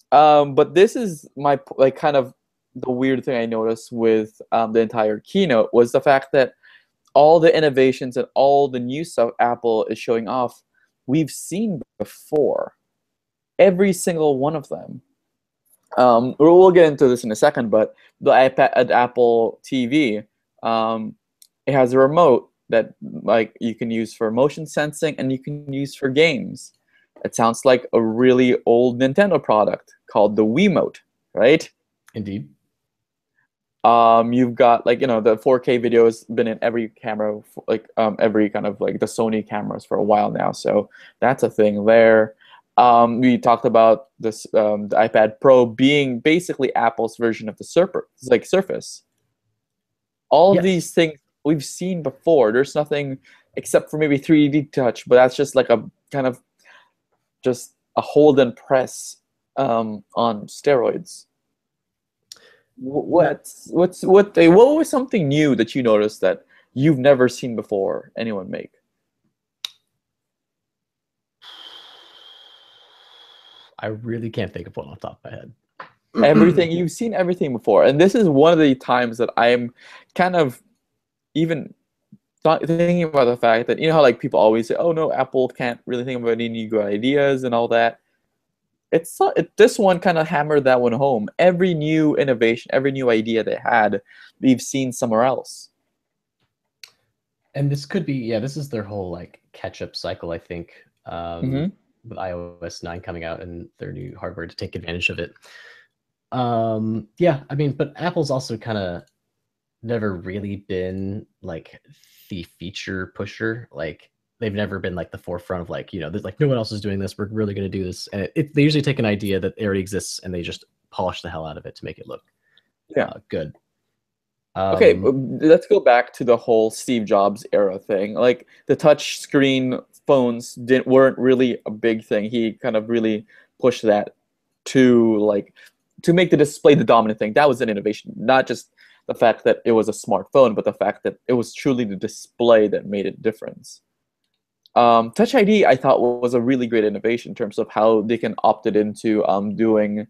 But this is my like kind of the weird thing I noticed with the entire keynote was the fact that all the innovations and all the new stuff Apple is showing off, we've seen before. Every single one of them. We'll get into this in a second, but the Apple TV, it has a remote that like you can use for motion sensing and you can use for games. It sounds like a really old Nintendo product called the Wiimote, right? Indeed. You've got like the 4K video has been in every camera, like every kind of like the Sony cameras for a while now, so that's a thing there. We talked about this the iPad Pro being basically Apple's version of the Surface. All Yes. these things we've seen before. There's nothing except for maybe 3D touch, but that's just like a kind of just a hold and press on steroids. What was something new that you noticed that you've never seen before anyone make? I really can't think of one off the top of my head. Everything you've seen everything before, and this is one of the times that I'm kind of even thinking about the fact that how like people always say, oh no, Apple can't really think about any new good ideas and all that. It's not, this one kind of hammered that one home. Every new innovation, every new idea they had, we've seen somewhere else. And this could be, this is their whole like catch-up cycle, I think, with iOS 9 coming out and their new hardware to take advantage of it. I mean, but Apple's also kind of never really been like the feature pusher. Like they've never been like the forefront of like, there's like no one else is doing this. We're really going to do this. And they usually take an idea that already exists and they just polish the hell out of it to make it look good. Okay, let's go back to the whole Steve Jobs era thing. Like the touch screen phones weren't really a big thing. He kind of really pushed that to make the display the dominant thing. That was an innovation, not just the fact that it was a smartphone, but the fact that it was truly the display that made a difference. Touch ID, I thought, was a really great innovation in terms of how they can opt it into doing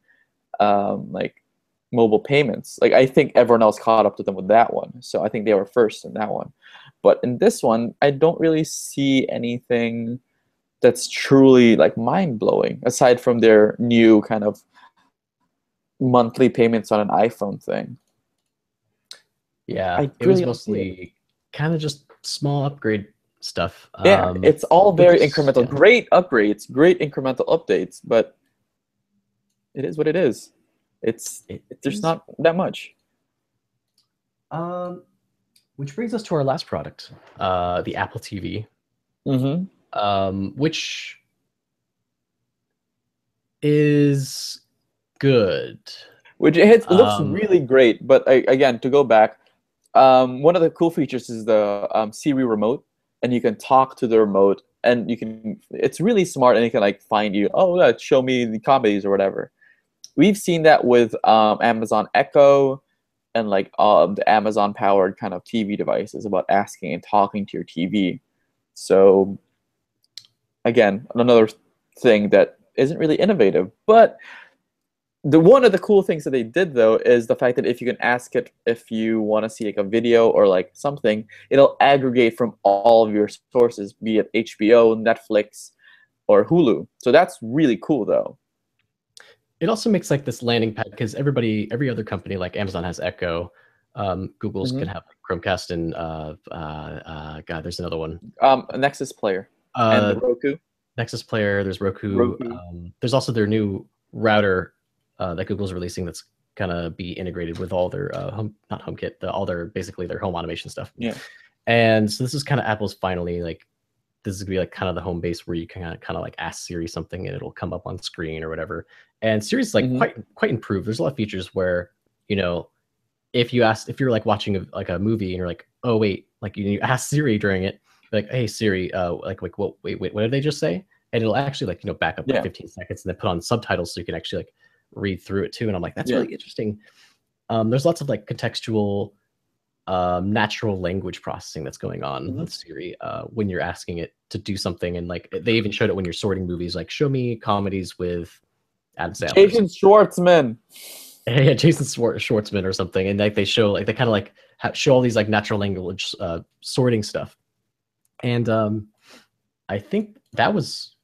like mobile payments. Like I think everyone else caught up to them with that one, so I think they were first in that one. But in this one, I don't really see anything that's truly like mind-blowing aside from their new kind of monthly payments on an iPhone thing. Yeah, it was mostly kind of just small upgrade stuff. Yeah, it's all very incremental. Great upgrades, great incremental updates, but it is what it is. There's not that much. Which brings us to our last product, the Apple TV, which is good. Which it looks really great, but again, to go back, one of the cool features is the Siri remote, and you can talk to the remote and it's really smart, and it can like find you. Oh, yeah, show me the comedies or whatever. We've seen that with Amazon Echo and like the Amazon powered kind of TV devices about asking and talking to your TV. So again, another thing that isn't really innovative, but one of the cool things that they did though is the fact that if you can ask it if you want to see like a video or like something, it'll aggregate from all of your sources, be it HBO, Netflix, or Hulu. So that's really cool though. It also makes like this landing pad because every other company like Amazon has Echo, Google's can have Chromecast, and God, there's another one. Nexus Player and the Roku. Nexus Player. There's Roku. There's also their new router that Google's releasing that's gonna be integrated with all their not HomeKit, all their basically their home automation stuff. Yeah. And so this is kind of Apple's finally like, this is gonna be like kind of the home base where you can kind of like ask Siri something and it'll come up on screen or whatever. And Siri's like quite improved. There's a lot of features where, you know, if you're like watching a movie and you're like, oh wait, like you ask Siri during it, like, hey Siri, like what wait, what did they just say? And it'll actually like, you know, back up like 15 seconds and then put on subtitles so you can actually like read through it too. And I'm like, that's really interesting. There's lots of like contextual natural language processing that's going on with Siri when you're asking it to do something. And like they even showed it when you're sorting movies, like show me comedies with Adam Sandler. Jason Schwartzman. Yeah, Jason Schwartzman or something. And like they show like they kind of like show all these like natural language sorting stuff. And I think that was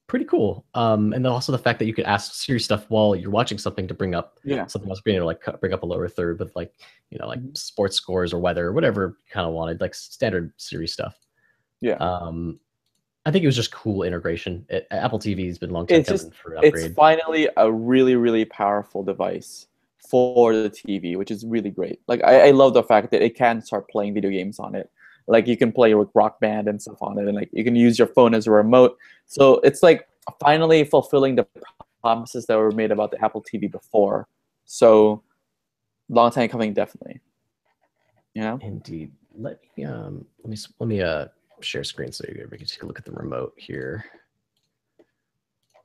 pretty cool. And then also the fact that you could ask Siri stuff while you're watching something to bring up something else, being able to like bring up a lower third with like, you know, like sports scores or weather or whatever you kind of wanted, like standard Siri stuff. Yeah. I think it was just cool integration. Apple TV has been a long time coming for an upgrade. It's finally a really, really powerful device for the TV, which is really great. Like I love the fact that it can start playing video games on it. Like you can play with Rock Band and stuff on it, and like you can use your phone as a remote. So it's like finally fulfilling the promises that were made about the Apple TV before. So long time coming, definitely. You know. Indeed. Let me share screen so you can take a look at the remote here.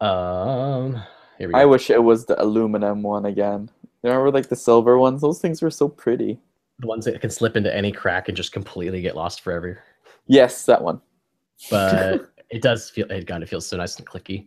Here we go. I wish it was the aluminum one again. Remember like the silver ones? Those things were so pretty. The ones that can slip into any crack and just completely get lost forever. Yes, that one. But it does feel, it kind of feels so nice and clicky.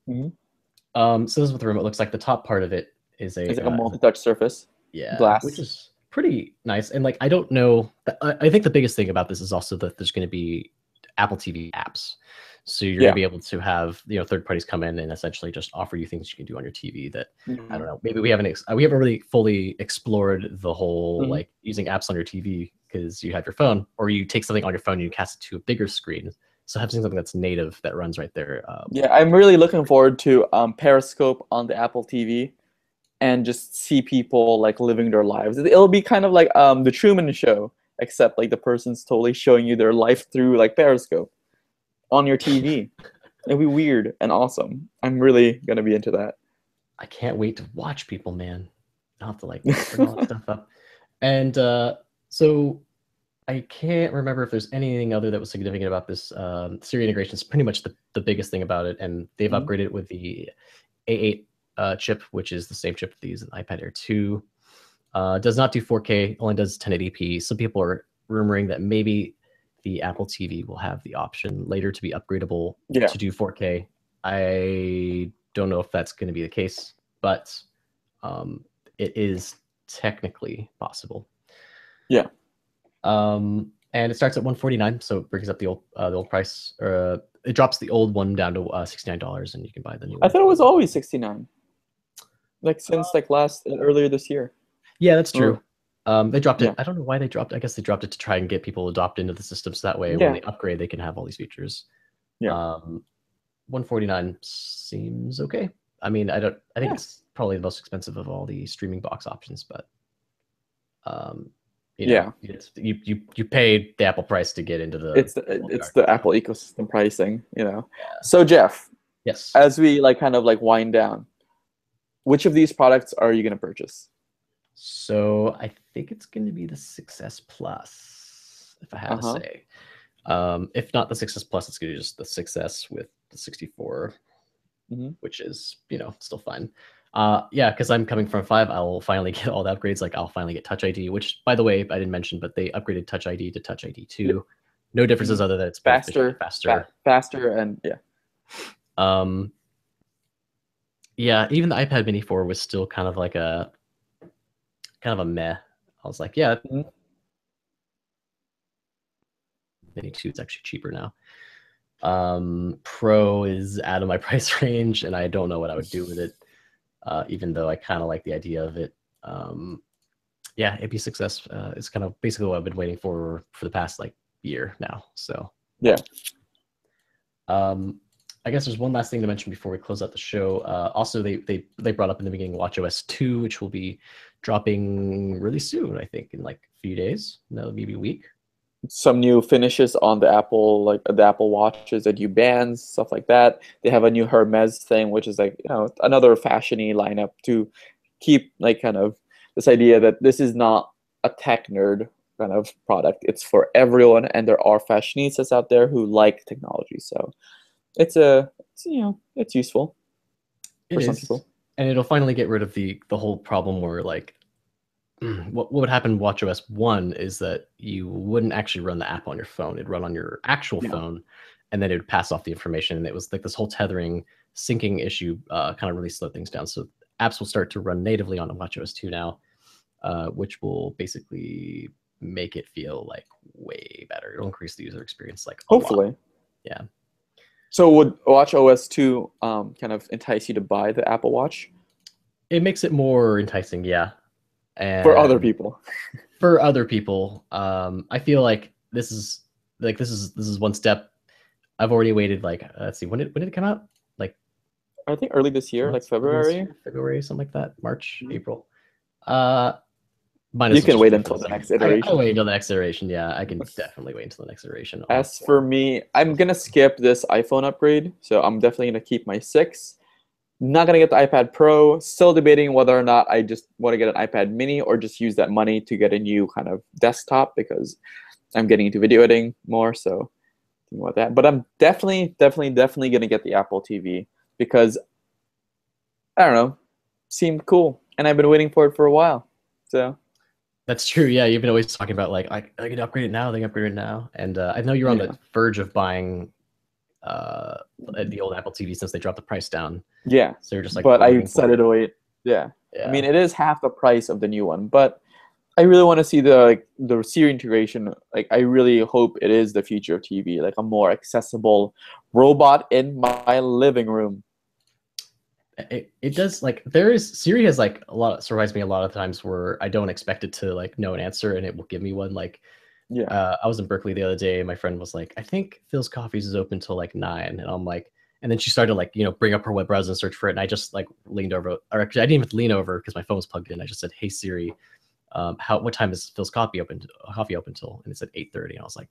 So this is what the remote looks like. The top part of it is a multi-touch surface. Yeah, glass, which is pretty nice. And like I don't know, I think the biggest thing about this is also that there's going to be Apple TV apps. So you're gonna be able to have, you know, third parties come in and essentially just offer you things you can do on your TV that I don't know. Maybe we haven't really fully explored the whole like using apps on your TV because you have your phone, or you take something on your phone and you cast it to a bigger screen. So having something that's native that runs right there. Yeah, I'm really looking forward to Periscope on the Apple TV, and just see people like living their lives. It'll be kind of like the Truman Show, except like the person's totally showing you their life through like Periscope on your TV. It'll be weird and awesome. I'm really gonna be into that. I can't wait to watch people, man. I'll have to like bring all that stuff up. And so I can't remember if there's anything other that was significant about this. Siri integration is pretty much the biggest thing about it, and they've upgraded it with the A8 chip, which is the same chip they use in iPad Air 2. Does not do 4K, only does 1080p. Some people are rumoring that maybe the Apple TV will have the option later to be upgradable to do 4K. I don't know if that's going to be the case, but it is technically possible. Yeah. And it starts at $149, so it brings up the old price. It drops the old one down to $69, and you can buy the new one. I thought it was always $69. Like since like earlier this year. Yeah, that's true. They dropped it. I don't know why they dropped it. I guess they dropped it to try and get people adopted into the system, so that way when they upgrade, they can have all these features. Yeah. $149 seems okay. I mean, I think it's probably the most expensive of all the streaming box options, but you know, you paid the Apple price to get into the. It's the Apple ecosystem pricing, you know. Yeah. So Jeff, yes, as we like kind of like wind down, which of these products are you going to purchase? So I think it's going to be the 6S Plus, if I have to say. If not the 6S Plus, it's gonna be just the 6S with the 64, which is still fine. Yeah, because I'm coming from 5, I'll finally get all the upgrades. Like I'll finally get Touch ID, which by the way I didn't mention, but they upgraded Touch ID to Touch ID 2. Yep. No differences other than it's faster, and yeah. Yeah, even the iPad Mini 4 was still kind of like a meh. I was like, yeah. Mini 2 is actually cheaper now. Pro is out of my price range, and I don't know what I would do with it. Even though I kind of like the idea of it. Yeah, AP6S is kind of basically what I've been waiting for the past like year now. So yeah. I guess there's one last thing to mention before we close out the show. Also, they brought up in the beginning WatchOS 2, which will be dropping really soon. I think in like a few days, maybe a week. Some new finishes on the Apple, like the Apple Watches, that new bands, stuff like that. They have a new Hermes thing, which is like another fashiony lineup to keep like kind of this idea that this is not a tech nerd kind of product. It's for everyone, and there are fashionistas out there who like technology. So it's useful for some people, and it'll finally get rid of the whole problem where like. What would happen in WatchOS 1 is that you wouldn't actually run the app on your phone. It'd run on your actual phone, and then it would pass off the information. And it was like this whole tethering, syncing issue kind of really slowed things down. So apps will start to run natively on WatchOS 2 now, which will basically make it feel like way better. It'll increase the user experience like a hopefully lot. Yeah. So would WatchOS 2 kind of entice you to buy the Apple Watch? It makes it more enticing, yeah. And for other people. I feel like this is one step. I've already waited like let's see, when did it come out? Like I think early this year, like February, something like that, March, April. You can wait until the next iteration. I wait until the next iteration. Yeah, I can definitely wait until the next iteration. As for me, I'm gonna skip this iPhone upgrade, so I'm definitely gonna keep my 6. Not gonna get the iPad Pro. Still debating whether or not I just want to get an iPad Mini or just use that money to get a new kind of desktop, because I'm getting into video editing more. So thinking about that. But I'm definitely gonna get the Apple TV, because I don't know, seemed cool, and I've been waiting for it for a while. So that's true. Yeah, you've been always talking about like I can upgrade it now. They can upgrade it now, and I know you're on the verge of buying the old Apple TV since they dropped the price down. Yeah. So you're just like, but I decided to wait. Yeah. I mean, it is half the price of the new one, but I really want to see the Siri integration. Like, I really hope it is the future of TV, like a more accessible robot in my living room. It does, like, Siri has like surprised me a lot of times where I don't expect it to like know an answer and it will give me one. Like, yeah, I was in Berkeley the other day. My friend was like, I think Phil's Coffees is open till like 9. And I'm like, and then she started like, bring up her web browser and search for it. And I just like leaned over, or actually I didn't even lean over because my phone was plugged in. I just said, hey Siri, what time is Phil's Coffee open till? And it said 8:30. And I was like,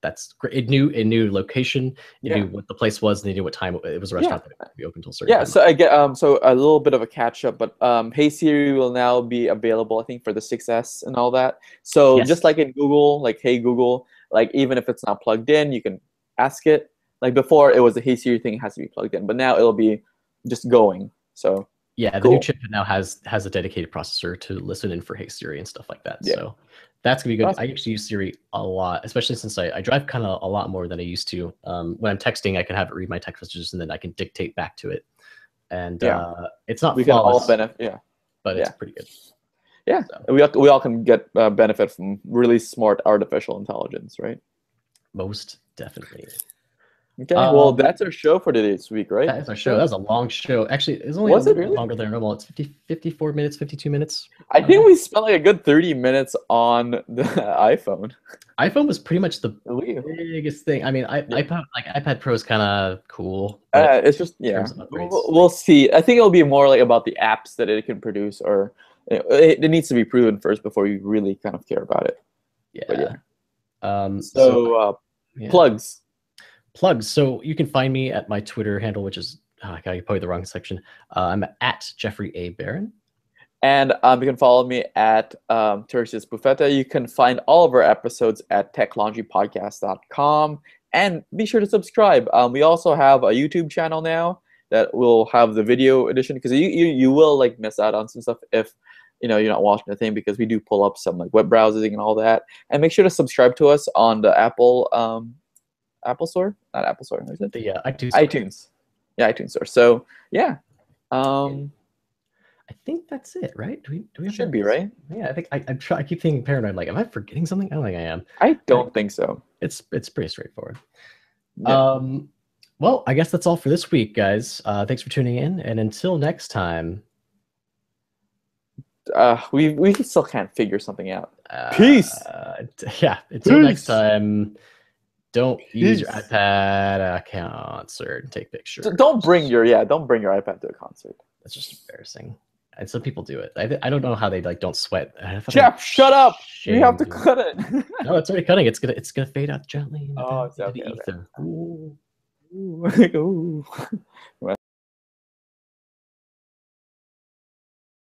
that's great. It knew location, it knew what the place was, and they knew what time it was a restaurant that would be open till certain time. So I get so a little bit of a catch up, but Hey Siri will now be available, I think, for the 6S and all that. So just like in Google, like Hey Google, like even if it's not plugged in, you can ask it. Like before, it was the Hey Siri thing has to be plugged in, but now it'll be just going. So yeah, the new chip now has a dedicated processor to listen in for Hey Siri and stuff like that. Yeah. So that's gonna be good. Awesome. I actually use Siri a lot, especially since I drive kind of a lot more than I used to. When I'm texting, I can have it read my text messages and then I can dictate back to it. And it's not flawless, can all benefit, but it's pretty good. Yeah, so. we all can get benefit from really smart artificial intelligence, right? Most definitely. Okay, well, that's our show for this week, right? That is our show. That was a long show. Actually, it was only a little bit longer than normal. It's 54 minutes, 52 minutes. I think we spent like a good 30 minutes on the iPhone. iPhone was pretty much the biggest thing. I mean, iPad Pro is kind of cool. It's just, we'll see. I think it'll be more like about the apps that it can produce, or it needs to be proven first before you really kind of care about it. Yeah. Plugs. So you can find me at my Twitter handle, which is probably the wrong section. I'm at Jeffrey A. Barron. And you can follow me at Tertius Buffetta. You can find all of our episodes at techlaundrypodcast.com. And be sure to subscribe. We also have a YouTube channel now that will have the video edition, because you will like miss out on some stuff if you're not watching the thing, because we do pull up some like web browsing and all that. And make sure to subscribe to us on the Apple Store, not Apple Store, is it? The iTunes. iTunes. Yeah, iTunes Store. So yeah. I think that's it, right? Do we have Should be, right? Yeah, I think I keep thinking paranoid. Like, am I forgetting something? I don't think I am. I don't think so. It's pretty straightforward. Yeah. Well, I guess that's all for this week, guys. Thanks for tuning in, and until next time. We still can't figure something out. Peace. Yeah. Until next time. Don't use your iPad at a concert and take pictures. Don't bring your iPad to a concert. That's just embarrassing. And some people do it. I don't know how they like don't sweat. Jeff, shut up! You have to cut it. No, it's already cutting. It's gonna fade out gently. Oh, it's okay. Ether. Ooh. Ooh.